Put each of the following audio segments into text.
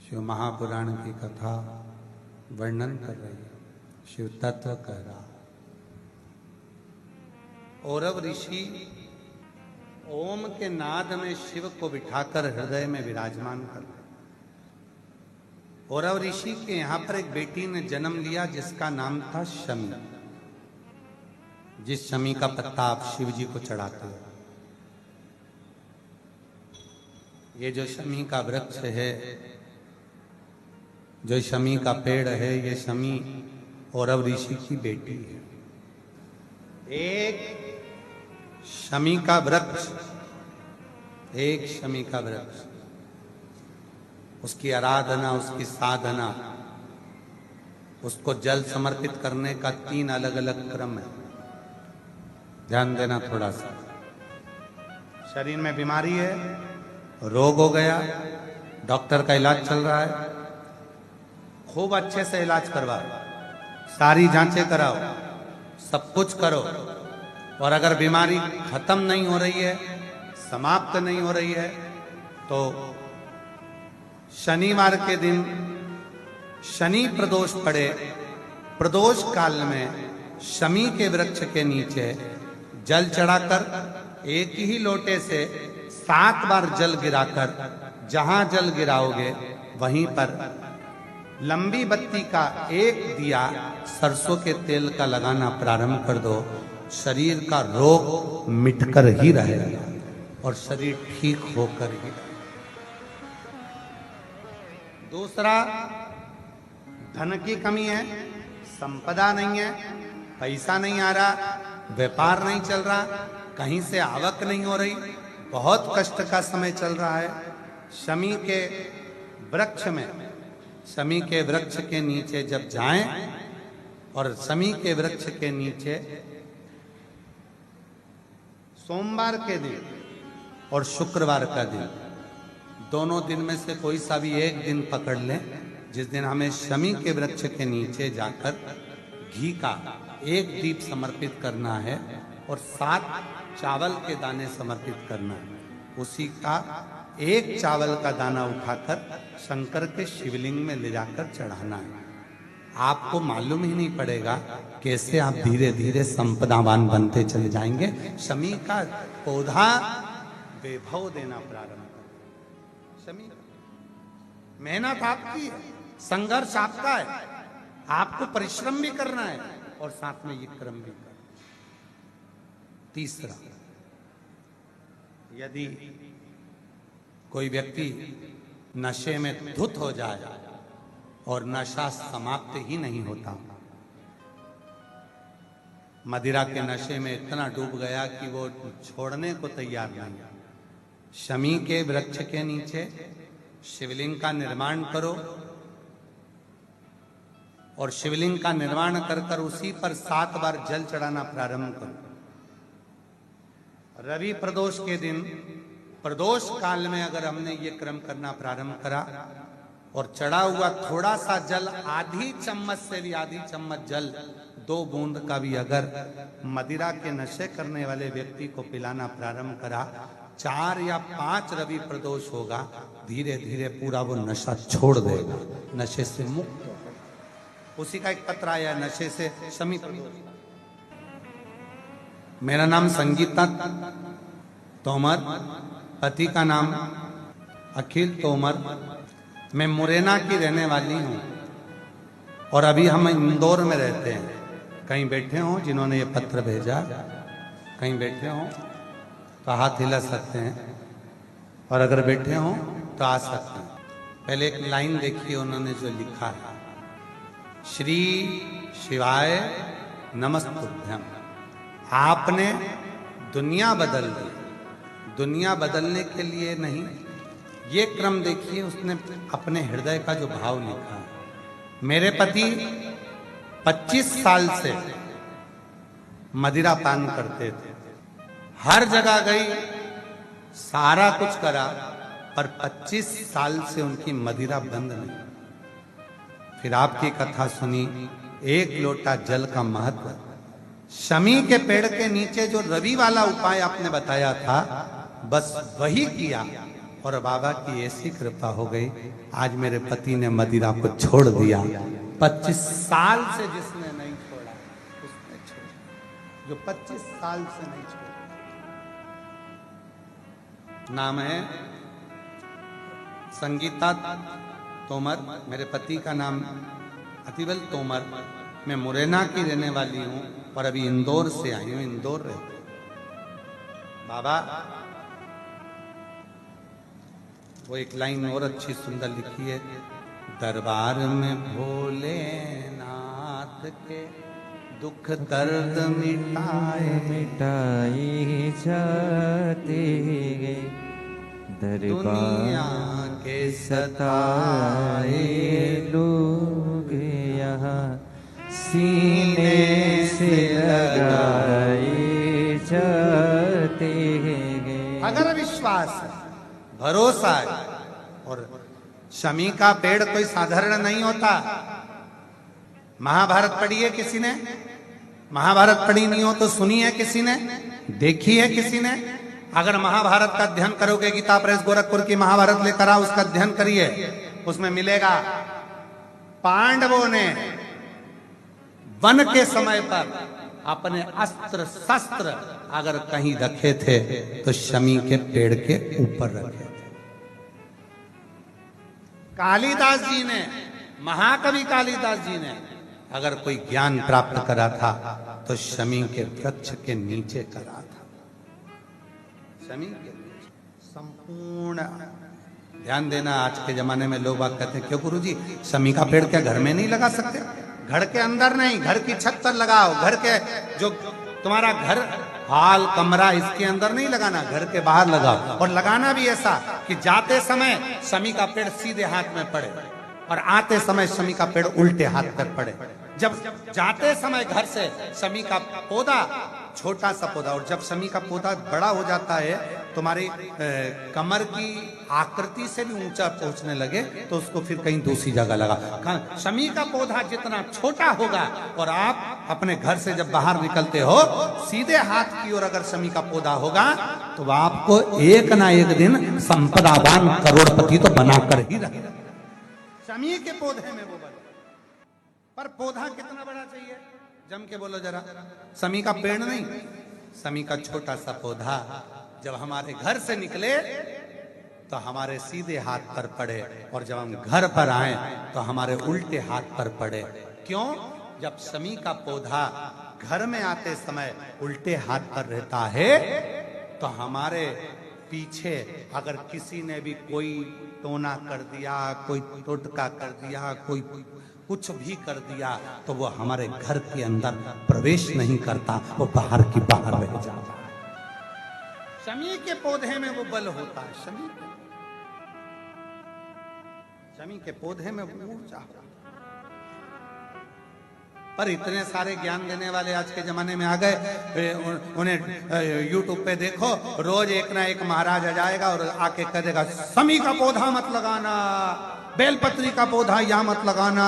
शिव महापुराण की कथा वर्णन कर रही है। शिव तत्व कह रहा। औरव ऋषि ओम के नाद में शिव को बिठाकर हृदय में विराजमान कर रहे। औरव ऋषि के यहां पर एक बेटी ने जन्म लिया जिसका नाम था शमी। जिस शमी का पत्ता आप शिव जी को चढ़ाते हो। ये जो शमी का वृक्ष है, जो शमी का पेड़ है, ये शमी औरव ऋषि की बेटी है। एक शमी का वृक्ष, एक शमी का वृक्ष, उसकी आराधना, उसकी साधना, उसको जल समर्पित करने का 3 अलग अलग क्रम है। ध्यान देना थोड़ा सा। शरीर में बीमारी है, रोग हो गया, डॉक्टर का इलाज चल रहा है, खूब अच्छे से इलाज करवाओ, सारी जांचें कराओ, सब कुछ करो, और अगर बीमारी खत्म नहीं हो रही है, समाप्त नहीं हो रही है, तो शनिवार के दिन शनि प्रदोष पड़े, प्रदोष काल में शमी के वृक्ष के नीचे जल चढ़ाकर एक ही लोटे से 7 बार जल गिराकर, जहां जल गिराओगे वहीं पर लंबी बत्ती का एक दिया सरसों के तेल का लगाना प्रारंभ कर दो। शरीर का रोग मिटकर ही रहेगा और शरीर ठीक होकर ही रहेगा। दूसरा, धन की कमी है, संपदा नहीं है, पैसा नहीं आ रहा, व्यापार नहीं चल रहा, कहीं से आवक नहीं हो रही, बहुत कष्ट का समय चल रहा है। शमी के वृक्ष में, शमी के वृक्ष के नीचे जब जाएं, और शमी के वृक्ष के नीचे सोमवार के दिन और शुक्रवार का दिन, दोनों दिन में से कोई सा भी एक दिन पकड़ लें, जिस दिन हमें शमी के वृक्ष के नीचे जाकर घी का एक दीप समर्पित करना है और 7 चावल के दाने समर्पित करना है। उसी का एक चावल का दाना उठाकर शंकर के शिवलिंग में ले जाकर चढ़ाना है। आपको मालूम ही नहीं पड़ेगा कैसे आप धीरे धीरे संपदावान बनते चले जाएंगे। शमी का पौधा वैभव देना प्रारंभ कर। शमी मेहनत आपकी है, संघर्ष आपका है, आपको परिश्रम भी करना है और साथ में ये क्रम भी करना। तीसरा, यदि कोई व्यक्ति नशे में धुत हो जाए और नशा समाप्त ही नहीं होता, मदिरा के नशे में इतना डूब गया कि वो छोड़ने को तैयार नहीं, शमी के वृक्ष के नीचे शिवलिंग का निर्माण करो और शिवलिंग का निर्माण कर कर उसी पर 7 बार जल चढ़ाना प्रारंभ करो। रवि प्रदोष के दिन, प्रदोष काल में अगर हमने ये क्रम करना प्रारंभ करा और चढ़ा हुआ थोड़ा सा जल, आधी चम्मच से भी आधी चम्मच जल, 2 बूंद का भी अगर मदिरा के नशे करने वाले व्यक्ति को पिलाना प्रारंभ करा, 4 या 5 रवि प्रदोष होगा, धीरे धीरे पूरा वो नशा छोड़ देगा, नशे से मुक्त होगा। उसी का एक पत्र आया है, नशे से शमी प्रदोष। मेरा नाम संगीता तोमर, पति का नाम अखिल तोमर, मैं मुरैना की रहने वाली हूँ और अभी हम इंदौर में रहते हैं। कहीं बैठे हों जिन्होंने ये पत्र भेजा, कहीं बैठे हों तो हाथ हिला सकते हैं, और अगर बैठे हों तो आ सकते हैं। पहले एक लाइन देखिए उन्होंने जो लिखा है, श्री शिवाय नमस्तुभ्यम। आपने दुनिया बदल दी। दुनिया बदलने के लिए नहीं, ये क्रम देखिए, उसने अपने हृदय का जो भाव लिखा है। मेरे पति 25 साल से मदिरा पान करते थे, हर जगह गई, सारा कुछ करा, पर 25 साल से उनकी मदिरा बंद नहीं। फिर आपकी कथा सुनी, एक लोटा जल का महत्व, शमी के पेड़ के नीचे जो रवि वाला उपाय आपने बताया था, बस वही किया और बाबा की ऐसी कृपा हो गई, आज मेरे पति ने मदिरा को छोड़ दिया। 25 साल से जिसने नहीं छोड़ा उसने छोड़ा, जो 25 साल से नहीं छोड़ा। नाम है संगीता तोमर, मेरे पति का नाम अतिबल तोमर। मैं मुरैना की रहने वाली हूँ और अभी इंदौर से आई हूँ, इंदौर रहती हूँ। बाबा वो एक लाइन और अच्छी सुंदर लिखी है, दरबार में भोलेनाथ के दुख दर्द मिटाए जाते गए, दुनिया के सताए लोग यहाँ सीने से लगाए जाते गए। अगर विश्वास है, भरोसा है, और शमी का पेड़ कोई साधारण नहीं होता। महाभारत पढ़ी है किसी ने? महाभारत पढ़ी नहीं हो तो सुनी है किसी ने? देखी है किसी ने? अगर महाभारत का अध्ययन करोगे, गीता प्रेस गोरखपुर की महाभारत लेकर आओ, उसका अध्ययन करिए, उसमें मिलेगा पांडवों ने वन के समय पर अपने अस्त्र शस्त्र अगर कहीं रखे थे तो शमी के पेड़ के ऊपर रखे थे। कालिदास जी ने, महाकवि कालिदास जी ने अगर कोई ज्ञान प्राप्त करा था तो शमी के वृक्ष के नीचे करा था। शमी के संपूर्ण ध्यान देना। आज के जमाने में लोग बात कहते हैं, क्यों गुरुजी शमी का पेड़ क्या घर में नहीं लगा सकते? घर के अंदर नहीं, घर की छत पर लगाओ। घर के जो तुम्हारा घर हाल कमरा, इसके अंदर नहीं लगाना, घर के बाहर लगाओ। और लगाना भी ऐसा कि जाते समय शमी का पेड़ सीधे हाथ में पड़े और आते समय शमी का पेड़ उल्टे हाथ पर पड़े। जब जाते समय घर से शमी का पौधा, छोटा सा पौधा, और जब शमी का पौधा बड़ा हो जाता है, तुम्हारी कमर की आकृति से भी ऊंचा पहुंचने लगे, तो उसको फिर कहीं दूसरी जगह लगा। शमी का पौधा जितना छोटा होगा और आप अपने घर से जब बाहर निकलते हो, सीधे हाथ की ओर अगर शमी का पौधा होगा तो आपको एक ना एक दिन संपदावान करोड़पति तो बनाकर ही रहेगा। शमी के पौधे में वो बड़ा, पर पौधा कितना बड़ा चाहिए? जम के बोलो जरा। शमी का पेड़ नहीं, शमी का छोटा सा पौधा जब हमारे घर से निकले तो हमारे सीधे हाथ पर पड़े, और जब हम घर पर आए तो हमारे उल्टे हाथ पर पड़े। क्यों? जब शमी का पौधा घर में आते समय उल्टे हाथ पर रहता है तो हमारे पीछे अगर किसी ने भी कोई टोना कर दिया, कोई टोटका कर दिया, कोई कुछ भी कर दिया, तो वो हमारे घर के अंदर प्रवेश नहीं करता, वो बाहर की बाहर रह जाता है। शमी के पौधे में वो बल होता है। शमी के पौधे में वो ऊर्जा। पर इतने सारे ज्ञान देने वाले आज के जमाने में आ गए, उन्हें YouTube पे देखो, रोज एक ना एक महाराज आ जाएगा और आके कह देगा शमी का पौधा मत लगाना, बेलपत्री का पौधा या मत लगाना,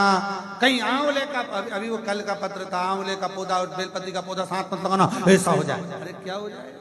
कहीं आंवले का, अभी वो कल का पत्र था, आंवले का पौधा और बेलपत्री का पौधा साथ मत लगाना, ऐसा हो जाए। अरे क्या हो जाएगा?